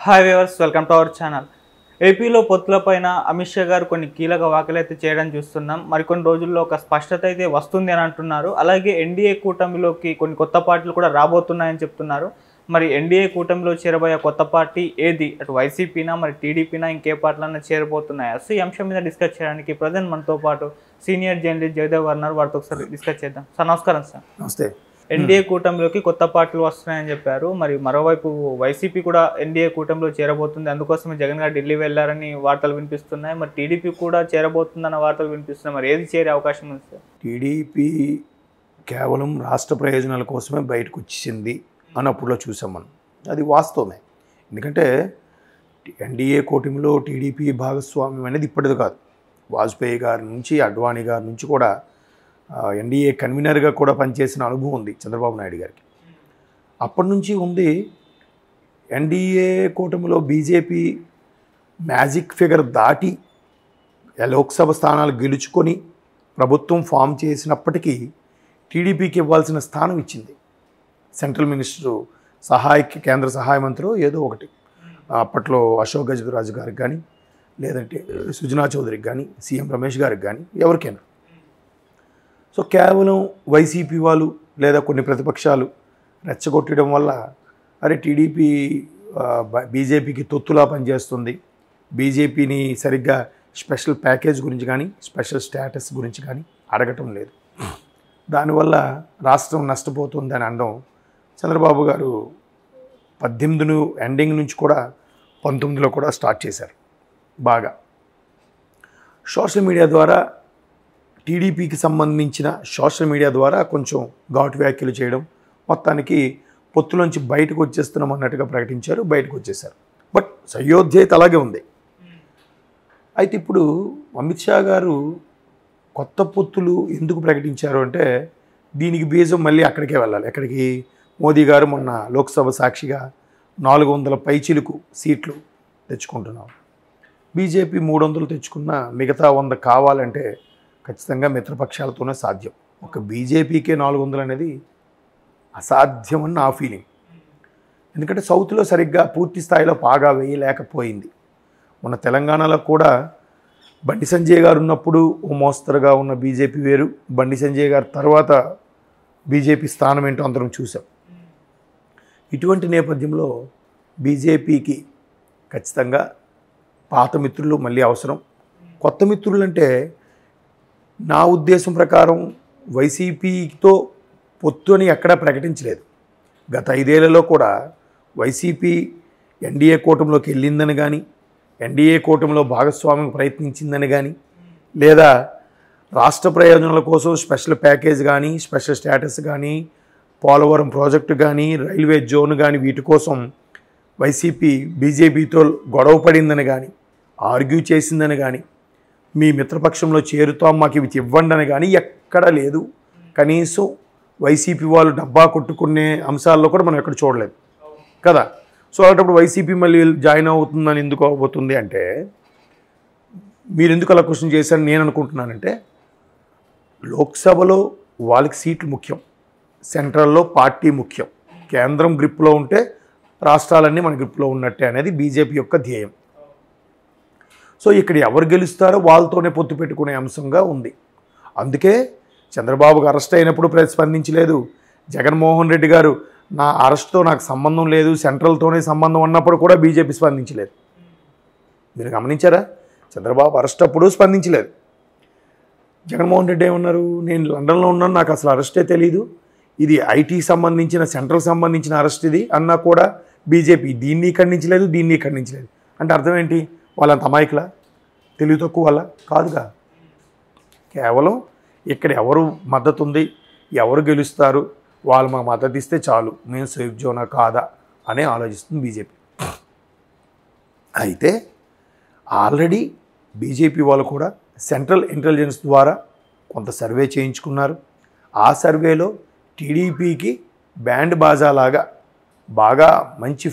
Hi viewers, welcome to our channel. ఏపీలో పొత్తులపైన అమిత్ షా గారు కొన్ని కీలక వ్యాఖ్యలు అయితే చేయడం చూస్తున్నాం. మరికొన్ని రోజుల్లో ఒక స్పష్టత అయితే వస్తుంది అని అంటున్నారు. అలాగే ఎన్డీఏ కూటమిలోకి కొన్ని కొత్త పార్టీలు కూడా రాబోతున్నాయని చెప్తున్నారు. మరి ఎన్డీఏ కూటమిలో చేరబోయే కొత్త పార్టీ ఏది? అటు వైసీపీనా, మరి టీడీపీనా, ఇంకే పార్టీలన్నా చేరబోతున్నాయా? సో ఈ అంశం మీద డిస్కస్ చేయడానికి ప్రజెంట్ మనతో పాటు సీనియర్ జర్నలిస్ట్ జయదేవ్ గారు ఉన్నారు. వారితో ఒకసారి డిస్కస్ చేద్దాం. సార్ నమస్కారం. సార్ నమస్తే. ఎన్డీఏ కూటమిలోకి కొత్త పార్టీలు వస్తున్నాయని చెప్పారు. మరి మరోవైపు వైసీపీ కూడా ఎన్డీఏ కూటమిలో చేరబోతుంది, అందుకోసమే జగన్ గారు ఢిల్లీ వెళ్లారని వార్తలు వినిపిస్తున్నాయి. మరి టీడీపీ కూడా చేరబోతుందన్న వార్తలు వినిపిస్తున్నాయి. మరి ఏది చేరే అవకాశం ఉంది సార్? టీడీపీ కేవలం రాష్ట్ర ప్రయోజనాల కోసమే బయటకు వచ్చింది అని అప్పుడులో చూసాం మనం. అది వాస్తవమే. ఎందుకంటే ఎన్డీఏ కూటమిలో టీడీపీ భాగస్వామ్యం అనేది ఇప్పటిది కాదు. వాజ్పేయి గారి నుంచి, అడ్వాణి గారి నుంచి కూడా ఎన్డీఏ కన్వీనర్గా కూడా పనిచేసిన అనుభవం ఉంది చంద్రబాబు నాయుడు గారికి. అప్పటి నుంచి ఉంది. ఎన్డీఏ కూటమిలో బీజేపీ మ్యాజిక్ ఫిగర్ దాటి లోక్సభ స్థానాలు గెలుచుకొని ప్రభుత్వం ఫామ్ చేసినప్పటికీ టీడీపీకి ఇవ్వాల్సిన స్థానం ఇచ్చింది. సెంట్రల్ మినిస్టరు కేంద్ర సహాయ మంత్రి ఏదో ఒకటి, అప్పట్లో అశోక్ గజరాజు గారికి కానీ, లేదంటే సుజనా చౌదరికి కానీ, సీఎం రమేష్ గారికి కానీ, ఎవరికైనా. సో కేవలం వైసీపీ వాళ్ళు లేదా కొన్ని ప్రతిపక్షాలు రెచ్చగొట్టడం వల్ల అరే టీడీపీ బీజేపీకి తొత్తులా పనిచేస్తుంది, బీజేపీని సరిగ్గా స్పెషల్ ప్యాకేజ్ గురించి కానీ, స్పెషల్ స్టేటస్ గురించి కానీ అడగటం లేదు. దానివల్ల రాష్ట్రం నష్టపోతుందని అనడం చంద్రబాబు గారు 18 ఎండింగ్ నుంచి కూడా 19లో కూడా స్టార్ట్ చేశారు. బాగా సోషల్ మీడియా ద్వారా, టీడీపీకి సంబంధించిన సోషల్ మీడియా ద్వారా కొంచెం ఘాటు వ్యాఖ్యలు చేయడం, మొత్తానికి పొత్తులోంచి బయటకు వచ్చేస్తున్నాం అన్నట్టుగా ప్రకటించారు. బయటకు వచ్చేసారు. బట్ సయోధ్య అయితే అలాగే ఉంది. అయితే ఇప్పుడు అమిత్ షా గారు కొత్త పొత్తులు ఎందుకు ప్రకటించారు అంటే దీనికి బీజం మళ్ళీ అక్కడికే వెళ్ళాలి. ఎక్కడికి? మోదీ గారు మొన్న లోక్సభ సాక్షిగా 400 పైచిలుకు సీట్లు తెచ్చుకుంటున్నాం. బీజేపీ 300 తెచ్చుకున్న మిగతా 100 కావాలంటే ఖచ్చితంగా మిత్రపక్షాలతోనే సాధ్యం. ఒక బీజేపీకే 400 అనేది అసాధ్యం అని నా ఫీలింగ్. ఎందుకంటే సౌత్లో సరిగ్గా పూర్తి స్థాయిలో పాగా వేయలేకపోయింది. మన తెలంగాణలో కూడా బండి సంజయ్ గారు ఉన్నప్పుడు ఓ మోస్తరుగా ఉన్న బీజేపీ వేరు, బండి సంజయ్ గారు తర్వాత బీజేపీ స్థానం ఏంటో అందరం చూసాం. ఇటువంటి నేపథ్యంలో బీజేపీకి ఖచ్చితంగా పాత మిత్రులు మళ్ళీ అవసరం. కొత్త మిత్రులు అంటే నా ఉద్దేశం ప్రకారం వైసీపీతో పొత్తు అని ఎక్కడా ప్రకటించలేదు. గత 5 ఏళ్లలో కూడా వైసీపీ ఎన్డీఏ కూటమిలోకి వెళ్ళిందని కానీ, ఎన్డీఏ కూటమిలో భాగస్వామ్యం ప్రయత్నించిందని కానీ, లేదా రాష్ట్ర ప్రయోజనాల కోసం స్పెషల్ ప్యాకేజ్ కానీ, స్పెషల్ స్టేటస్ కానీ, పోలవరం ప్రాజెక్టు కానీ, రైల్వే జోన్ కానీ, వీటి కోసం వైసీపీ బీజేపీతో గొడవ పడిందని కానీ, ఆర్గ్యూ చేసిందని కానీ, మీ మిత్రపక్షంలో చేరుతాం మాకు ఇవి ఇవ్వండి అని కానీ ఎక్కడా లేదు. కనీసం వైసీపీ వాళ్ళు డబ్బా కొట్టుకునే అంశాల్లో కూడా మనం ఎక్కడ చూడలేదు కదా. సో అలాంటప్పుడు వైసీపీ మళ్ళీ జాయిన్ అవుతుందని ఎందుకు అవబోతుంది అంటే, మీరు ఎందుకు అలా క్వశ్చన్ చేశారని నేను అనుకుంటున్నానంటే, లోక్సభలో వాళ్ళకి సీట్లు ముఖ్యం, సెంట్రల్లో పార్టీ ముఖ్యం. కేంద్రం గ్రిప్లో ఉంటే రాష్ట్రాలన్నీ మన గ్రిప్లో ఉన్నట్టే అనేది బీజేపీ యొక్క ధ్యేయం. సో ఇక్కడ ఎవరు గెలుస్తారో వాళ్ళతోనే పొత్తు పెట్టుకునే అంశంగా ఉంది. అందుకే చంద్రబాబుకు అరెస్ట్ అయినప్పుడు స్పందించలేదు. జగన్మోహన్ రెడ్డి గారు నా అరెస్ట్తో నాకు సంబంధం లేదు, సెంట్రల్తోనే సంబంధం అన్నప్పుడు కూడా బీజేపీ స్పందించలేదు. మీరు గమనించారా? చంద్రబాబు అరెస్ట్ అప్పుడు స్పందించలేదు. జగన్మోహన్ రెడ్డి ఏమన్నారు, నేను లండన్లో ఉన్నాను, నాకు అసలు అరెస్టే తెలియదు, ఇది ఐటీ సంబంధించిన, సెంట్రల్ సంబంధించిన అరెస్ట్ ఇది అన్నా కూడా బీజేపీ దీన్ని ఖండించలేదు, దీన్ని ఖండించలేదు. అంటే అర్థం ఏంటి? వాళ్ళంత అమాయకులా, తెలివి తక్కువ వల్ల కాదుగా. కేవలం ఇక్కడ ఎవరు మద్దతు ఉంది, ఎవరు గెలుస్తారు, వాళ్ళు మాకు మద్దతు ఇస్తే చాలు, మేము సేఫ్ జోనా కాదా అనే ఆలోచిస్తుంది బీజేపీ. అయితే ఆల్రెడీ బీజేపీ వాళ్ళు కూడా సెంట్రల్ ఇంటెలిజెన్స్ ద్వారా కొంత సర్వే చేయించుకున్నారు. ఆ సర్వేలో టీడీపీకి బ్యాండ్ బాజాలాగా బాగా మంచి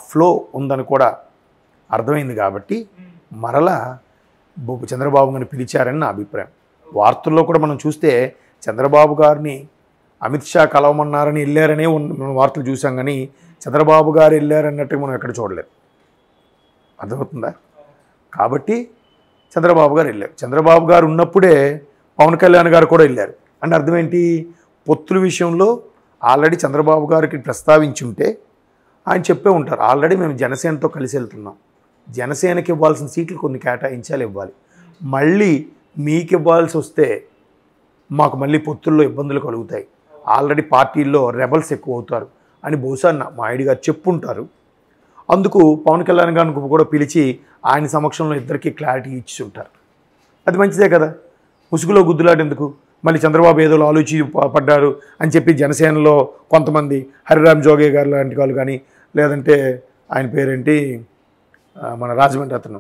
ఫ్లో ఉందని కూడా అర్థమైంది. కాబట్టి మరలా చంద్రబాబు గారిని పిలిచారని నా అభిప్రాయం. వార్తల్లో కూడా మనం చూస్తే చంద్రబాబు గారిని అమిత్ షా కలవమన్నారని వెళ్ళారనే వార్తలు చూసాం. కానీ చంద్రబాబు గారు వెళ్ళారన్నట్టు మనం ఎక్కడ చూడలేదు. అర్థమవుతుందా? కాబట్టి చంద్రబాబు గారు వెళ్ళారు. చంద్రబాబు గారు ఉన్నప్పుడే పవన్ కళ్యాణ్ గారు కూడా వెళ్ళారు. అంటే అర్థం ఏంటి? పొత్తుల విషయంలో ఆల్రెడీ చంద్రబాబు గారికి ప్రస్తావించి ఉంటే ఆయన చెప్పే ఉంటారు, ఆల్రెడీ మేము జనసేనతో కలిసి వెళ్తున్నాం, జనసేనకి ఇవ్వాల్సిన సీట్లు కొన్ని కేటాయించాలి, ఇవ్వాలి, మళ్ళీ మీకు ఇవ్వాల్సి వస్తే మాకు మళ్ళీ పొత్తుల్లో ఇబ్బందులు కలుగుతాయి, ఆల్రెడీ పార్టీల్లో రెబల్స్ ఎక్కువ అవుతారు అని బహుశా మా ఐడి గారు చెప్పుంటారు. అందుకు పవన్ కళ్యాణ్ గారిని కూడా పిలిచి ఆయన సమక్షంలో ఇద్దరికి క్లారిటీ ఇచ్చి ఉంటారు. అది మంచిదే కదా, ముసుగులో గుద్దులాడేందుకు. మళ్ళీ చంద్రబాబు ఏదో ఆలోచి పడ్డారు అని చెప్పి జనసేనలో కొంతమంది హరిరామ్ జోగే గారు లాంటి వాళ్ళు కానీ, లేదంటే ఆయన పేరేంటి మన రాజమండ్రి అతను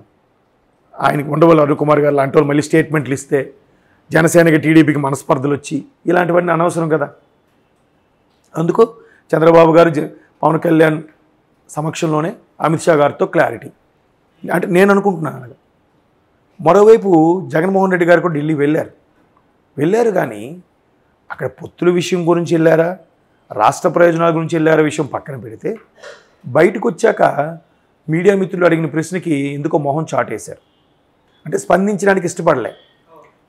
ఆయనకి ఉండవల్లి అరుణ్ కుమార్ గారు లాంటి వాళ్ళు మళ్ళీ స్టేట్మెంట్లు ఇస్తే జనసేనకి టీడీపీకి మనస్పర్ధలు వచ్చి ఇలాంటివన్నీ అనవసరం కదా. అందుకు చంద్రబాబు గారు పవన్ కళ్యాణ్ సమక్షంలోనే అమిత్ షా గారితో క్లారిటీ అంటే నేను అనుకుంటున్నాను. మరోవైపు జగన్మోహన్ రెడ్డి గారు కూడా ఢిల్లీ వెళ్ళారు కానీ అక్కడ పొత్తుల విషయం గురించి వెళ్ళారా, రాష్ట్ర ప్రయోజనాల గురించి వెళ్ళారా విషయం పక్కన పెడితే, బయటకు వచ్చాక మీడియా మిత్రులు అడిగిన ప్రశ్నకి ఎందుకో మొహం చాటేశారు. అంటే స్పందించడానికి ఇష్టపడలే.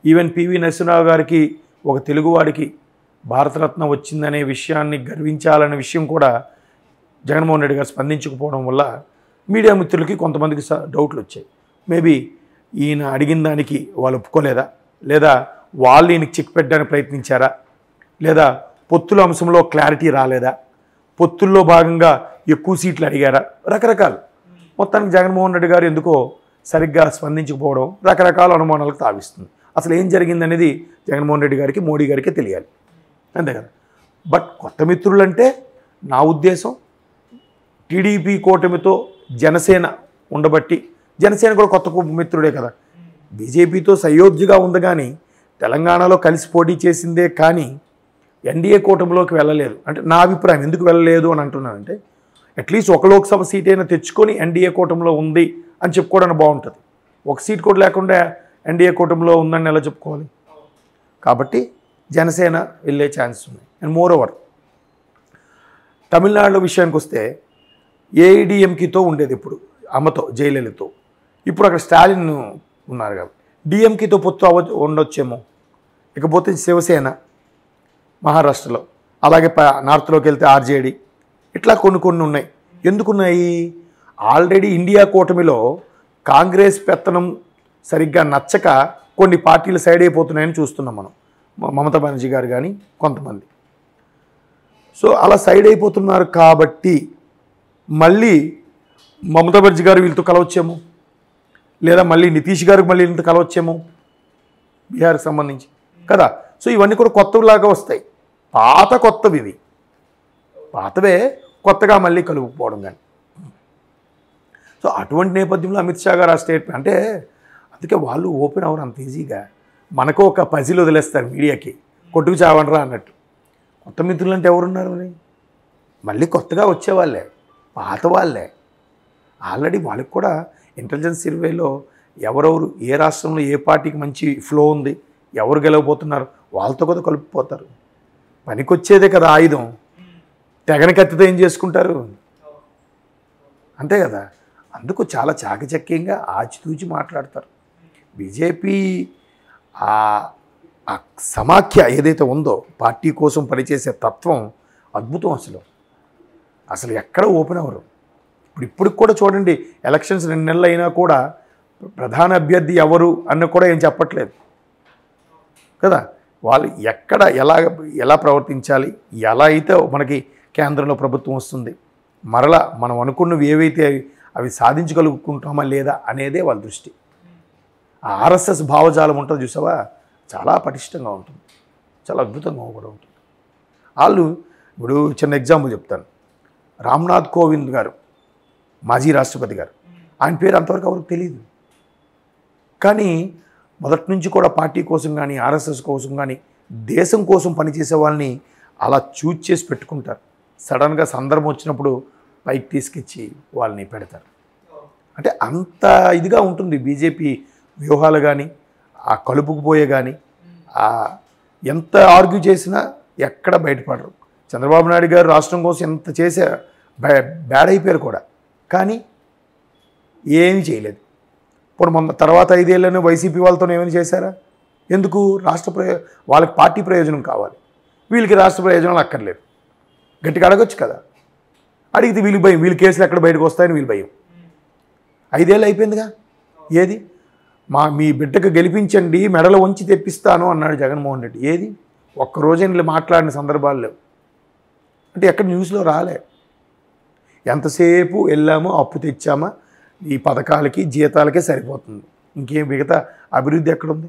ఈవెన్ పివి నరసింహరావు గారికి ఒక తెలుగువాడికి భారతరత్న వచ్చిందనే విషయాన్ని గర్వించాలనే విషయం కూడా జగన్మోహన్ రెడ్డి గారు స్పందించకపోవడం వల్ల మీడియా మిత్రులకి కొంతమందికి డౌట్లు వచ్చాయి. మేబీ ఈయన అడిగిన దానికి వాళ్ళు ఒప్పుకోలేదా, లేదా వాళ్ళు ఈయనకి చెక్ పెట్టడానికి ప్రయత్నించారా, లేదా పొత్తుల అంశంలో క్లారిటీ రాలేదా, పొత్తుల్లో భాగంగా ఎక్కువ సీట్లు అడిగారా, రకరకాలు. మొత్తానికి జగన్మోహన్ రెడ్డి గారు ఎందుకో సరిగ్గా స్పందించకపోవడం రకరకాల అనుమానాలకు తావిస్తుంది. అసలు ఏం జరిగిందనేది జగన్మోహన్ రెడ్డి గారికి మోడీ గారికి తెలియాలి, అంతే కదా. బట్ కొత్త మిత్రులంటే నా ఉద్దేశం టీడీపీ కూటమితో జనసేన ఉండబట్టి, జనసేన కూడా కొత్త మిత్రుడే కదా, బీజేపీతో సయోధ్యగా ఉంది కానీ తెలంగాణలో కలిసి పోటీ చేసిందే కానీ ఎన్డీఏ కూటమిలోకి వెళ్ళలేదు. అంటే నా అభిప్రాయం, ఎందుకు వెళ్ళలేదు అని అంటున్నానంటే అట్లీస్ట్ ఒక లోక్సభ సీట్ అయినా తెచ్చుకొని ఎన్డీఏ కూటమిలో ఉంది అని చెప్పుకోవడానికి బాగుంటుంది. ఒక సీట్ కూడా లేకుండా ఎన్డీఏ కూటమిలో ఉందని ఎలా చెప్పుకోవాలి? కాబట్టి జనసేన వెళ్ళే ఛాన్స్ ఉంది. అండ్ మోర్ ఓవర్ తమిళనాడు విషయానికి వస్తే ఏఐడిఎంకేతో ఉండేది ఇప్పుడు అమ్మతో జయలలితో, ఇప్పుడు అక్కడ స్టాలిన్ ఉన్నారు కాబట్టి డిఎంకేతో పొత్తు ఉండొచ్చేమో. ఇకపోతే శివసేన మహారాష్ట్రలో, అలాగే నార్త్లోకి వెళ్తే ఆర్జేడీ, ఇట్లా కొన్ని ఉన్నాయి. ఎందుకున్నాయి? ఆల్రెడీ ఇండియా కూటమిలో కాంగ్రెస్ పెత్తనం సరిగ్గా నచ్చక కొన్ని పార్టీలు సైడ్ అయిపోతున్నాయని చూస్తున్నాం మనం. మమతా బెనర్జీ గారు కానీ కొంతమంది. సో అలా సైడ్ అయిపోతున్నారు కాబట్టి మళ్ళీ మమతా బెనర్జీ గారు వీళ్ళతో కలవచ్చేమో, లేదా మళ్ళీ నితీష్ గారికి మళ్ళీ వీళ్ళతో కలవచ్చేమో బీహార్కి సంబంధించి కదా. సో ఇవన్నీ కూడా కొత్తలాగా వస్తాయి. కొత్తవి ఇవి, పాతవే కొత్తగా మళ్ళీ కలుపుకోవడం కానీ. సో అటువంటి నేపథ్యంలో అమిత్ షా గారు ఆ స్టేట్మెంట్ అంటే అందుకే వాళ్ళు ఓపెన్ అవ్వరు అంత ఈజీగా. మనకు ఒక పజిల్ వదిలేస్తారు మీడియాకి, కొట్టుకు చావండ్రా అన్నట్టు. కొత్త మిత్రులు అంటే ఎవరున్నారు? మళ్ళీ కొత్తగా వచ్చేవాళ్ళే, పాత వాళ్ళే. ఆల్రెడీ వాళ్ళకి కూడా ఇంటెలిజెన్స్ సర్వేలో ఎవరెవరు ఏ రాష్ట్రంలో ఏ పార్టీకి మంచి ఫ్లో ఉంది, ఎవరు గెలవబోతున్నారు వాళ్ళతో కూడా కలుపుపోతారు. పనికొచ్చేదే కదా ఆయుధం. తెగని కత్తితో ఏం చేసుకుంటారు, అంతే కదా. అందుకు చాలా చాకచక్యంగా ఆచితూచి మాట్లాడతారు. బీజేపీ ఆ సమాఖ్య ఏదైతే ఉందో పార్టీ కోసం పనిచేసే తత్వం అద్భుతం. అసలు ఎక్కడ ఓపెన్ అవ్వరు. ఇప్పుడు కూడా చూడండి, ఎలక్షన్స్ 2 నెలలు అయినా కూడా ప్రధాన అభ్యర్థి ఎవరు అన్న కూడా ఏం చెప్పట్లేదు కదా. వాళ్ళు ఎక్కడ ఎలా ప్రవర్తించాలి, ఎలా అయితే మనకి కేంద్రంలో ప్రభుత్వం వస్తుంది, మరలా మనం అనుకున్నవి ఏవైతే అవి సాధించగలుగుకుంటామా లేదా అనేదే వాళ్ళ దృష్టి. ఆ ఆర్ఎస్ఎస్ భావజాలం ఉంటుంది చూసావా, చాలా పటిష్టంగా ఉంటుంది, చాలా అద్భుతంగా కూడా ఉంటుంది. వాళ్ళు ఇప్పుడు చిన్న ఎగ్జాంపుల్ చెప్తాను. రామ్నాథ్ కోవింద్ గారు, మాజీ రాష్ట్రపతి గారు, ఆయన పేరు అంతవరకు ఎవరికి తెలియదు. కానీ మొదటి నుంచి కూడా పార్టీ కోసం కానీ ఆర్ఎస్ఎస్ కోసం కానీ దేశం కోసం పనిచేసే వాళ్ళని అలా చూజ్ చేసి పెట్టుకుంటారు. సడన్గా సందర్భం వచ్చినప్పుడు పైకి తీసుకొచ్చి వాళ్ళని పెడతారు. అంటే అంత ఇదిగా ఉంటుంది బీజేపీ వ్యూహాలు కానీ, ఆ కలుపుకుపోయే కానీ, ఎంత ఆర్గ్యూ చేసినా ఎక్కడ బయటపడరు. చంద్రబాబు నాయుడు గారు రాష్ట్రం కోసం ఎంత చేసే బ్యాడ్ అయిపోయారు కూడా. కానీ ఏమీ చేయలేదు. ఇప్పుడు మొన్న తర్వాత 5 ఏళ్ళను వైసీపీ వాళ్ళతో ఏమైనా చేశారా? ఎందుకు? వాళ్ళకి పార్టీ ప్రయోజనం కావాలి, వీళ్ళకి రాష్ట్ర ప్రయోజనాలు అక్కర్లేదు. గట్టిగా అడగొచ్చు కదా. అడిగితే వీళ్ళు భయం, వీళ్ళ కేసులు ఎక్కడ బయటకు వస్తాయని వీళ్ళు భయం. 5 ఏళ్ళు అయిపోయిందిగా. ఏది? మీ బిడ్డకు గెలిపించండి, మెడలు వంచి తెప్పిస్తాను అన్నాడు జగన్మోహన్ రెడ్డి. ఏది? ఒక్కరోజైనా మాట్లాడిన సందర్భాలు లేవు. అంటే ఎక్కడ న్యూస్లో రాలే. ఎంతసేపు వెళ్ళామో, అప్పు తెచ్చామా, ఈ పథకాలకి జీతాలకే సరిపోతుంది, ఇంకేం మిగతా అభివృద్ధి ఎక్కడుంది?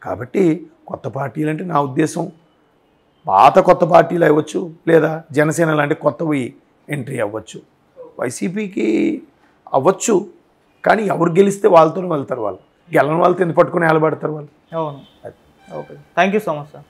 కాబట్టి కొత్త పార్టీలు అంటే నా ఉద్దేశం పాత కొత్త పార్టీలు అవ్వచ్చు, లేదా జనసేన లాంటి కొత్తవి ఎంట్రీ అవ్వచ్చు. వైసీపీకి అవ్వచ్చు, కానీ ఎవరు గెలిస్తే వాళ్ళతోనే వెళ్తారు. వాళ్ళు గెలని వాళ్ళతో ఎందుకు పట్టుకుని నిలబడతారు వాళ్ళు? అవును. Okay, thank you so much sir.